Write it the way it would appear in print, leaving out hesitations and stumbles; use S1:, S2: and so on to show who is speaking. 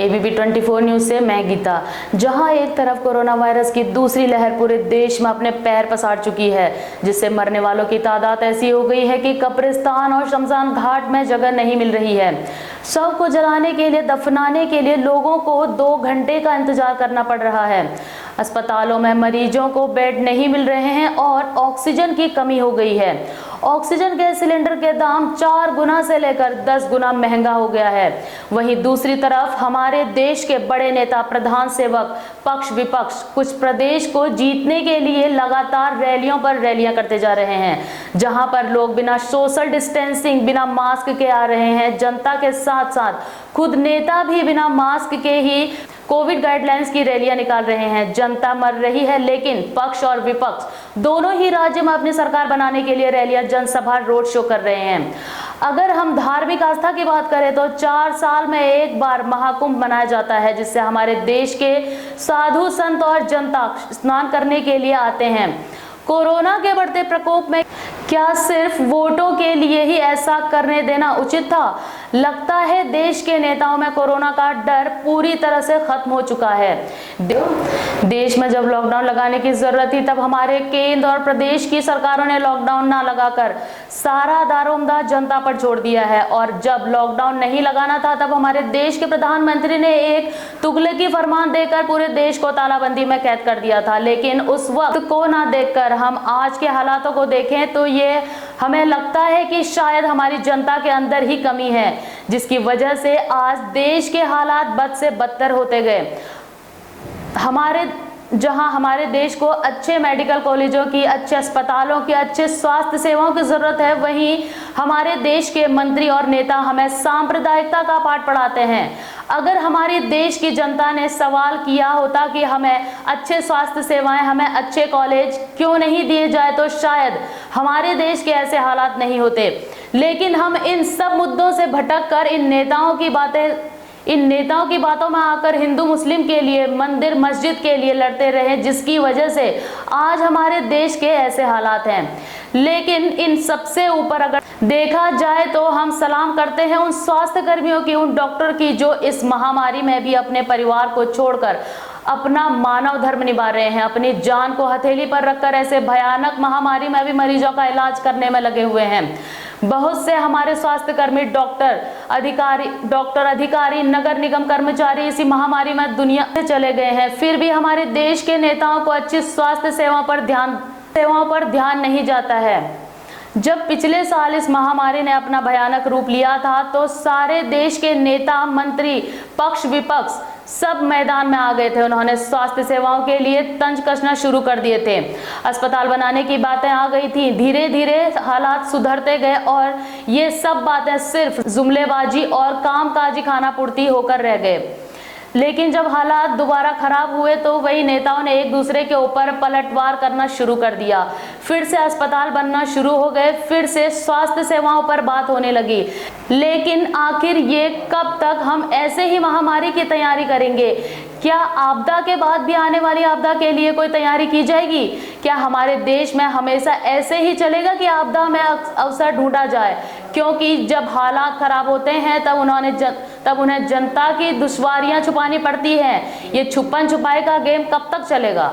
S1: ABP 24 news से मैं गीता। जहां एक तरफ कोरोना वायरस की दूसरी लहर पूरे देश में अपने पैर पसार चुकी है, जिससे मरने वालों की तादाद ऐसी हो गई है कि कब्रिस्तान और शमशान घाट में जगह नहीं मिल रही है। शव को जलाने के लिए, दफनाने के लिए लोगों को 2 घंटे का इंतजार करना पड़ रहा है। अस्पतालों में मरीजों को बेड नहीं मिल रहे हैं और ऑक्सीजन की कमी हो गई है। ऑक्सीजन गैस सिलेंडर के दाम 4 गुना से लेकर 10 गुना महंगा हो गया है। वहीं दूसरी तरफ हमारे देश के बड़े नेता, प्रधान सेवक, पक्ष विपक्ष कुछ प्रदेश को जीतने के लिए लगातार रैलियों पर रैलियां करते जा रहे हैं, जहां पर लोग बिना सोशल डिस्टेंसिंग, बिना मास्क के आ रहे हैं। जनता के साथ साथ खुद नेता भी बिना मास्क के ही कोविड गाइडलाइंस की रैलियां निकाल रहे हैं। जनता मर रही है, लेकिन पक्ष और विपक्ष दोनों ही राज्य में अपनी सरकार बनाने के लिए रैलियां, जनसभा, रोड शो कर रहे हैं। अगर हम धार्मिक आस्था की बात करें तो 4 साल में एक बार महाकुंभ मनाया जाता है, जिससे हमारे देश के साधु संत और जनता स्नान करने के लिए आते हैं। कोरोना के बढ़ते प्रकोप में क्या सिर्फ वोटों के लिए ही ऐसा करने देना उचित था? लगता है देश के नेताओं में कोरोना का डर पूरी तरह से खत्म हो चुका है। देश में जब लॉकडाउन लगाने की जरूरत थी, तब हमारे केंद्र और प्रदेश की सरकारों ने लॉकडाउन ना लगाकर सारा दारोमदार जनता पर छोड़ दिया है। और जब लॉकडाउन नहीं लगाना था, तब हमारे देश के प्रधानमंत्री ने एक तुगलकी फरमान देकर पूरे देश को तालाबंदी में कैद कर दिया था। लेकिन उस वक्त को ना देखकर हम आज के हालातों को देखें तो ये हमें लगता है कि शायद हमारी जनता के अंदर ही कमी है, जिसकी वजह से आज देश के हालात बद से बदतर होते गए। जहां हमारे देश को अच्छे मेडिकल कॉलेजों की, अच्छे अस्पतालों की, अच्छे स्वास्थ्य सेवाओं की जरूरत है, वहीं हमारे देश के मंत्री और नेता हमें सांप्रदायिकता का पाठ पढ़ाते हैं। अगर हमारे देश की जनता ने सवाल किया होता कि हमें अच्छे स्वास्थ्य सेवाएं, हमें अच्छे कॉलेज क्यों नहीं दिए जाए, तो शायद हमारे देश के ऐसे हालात नहीं होते। लेकिन हम इन सब मुद्दों से भटक कर इन नेताओं की बातों में आकर हिंदू मुस्लिम के लिए, मंदिर मस्जिद के लिए लड़ते रहे, जिसकी वजह से आज हमारे देश के ऐसे हालात हैं। लेकिन इन सबसे ऊपर अगर देखा जाए तो हम सलाम करते हैं उन स्वास्थ्य कर्मियों की, उन डॉक्टर की, जो इस महामारी में भी अपने परिवार को छोड़कर अपना मानव धर्म निभा रहे हैं, अपनी जान को हथेली पर रखकर ऐसे भयानक महामारी में भी मरीजों का इलाज करने में लगे हुए हैं। बहुत से हमारे स्वास्थ्य कर्मी, डॉक्टर अधिकारी, नगर निगम कर्मचारी इसी महामारी में दुनिया से चले गए हैं। फिर भी हमारे देश के नेताओं को अच्छी स्वास्थ्य सेवाओं पर ध्यान नहीं जाता है। जब पिछले साल इस महामारी ने अपना भयानक रूप लिया था, तो सारे देश के नेता, मंत्री, पक्ष विपक्ष सब मैदान में आ गए थे। उन्होंने स्वास्थ्य सेवाओं के लिए तंज कसना शुरू कर दिए थे। अस्पताल बनाने की बातें आ गई थी। धीरे धीरे हालात सुधरते गए और ये सब बातें सिर्फ जुमलेबाजी और कामकाजी खानापूर्ति होकर रह गए। लेकिन जब हालात दोबारा खराब हुए तो वही नेताओं ने एक दूसरे के ऊपर पलटवार करना शुरू कर दिया। फिर से अस्पताल बनना शुरू हो गए, फिर से स्वास्थ्य सेवाओं पर बात होने लगी। लेकिन आखिर ये कब तक हम ऐसे ही महामारी की तैयारी करेंगे? क्या आपदा के बाद भी आने वाली आपदा के लिए कोई तैयारी की जाएगी? क्या हमारे देश में हमेशा ऐसे ही चलेगा कि आपदा में अवसर ढूंढा जाए? क्योंकि जब हालात खराब होते हैं तब उन्हें जनता की दुश्वारियां छुपानी पड़ती हैं। ये छुपन छुपाई का गेम कब तक चलेगा?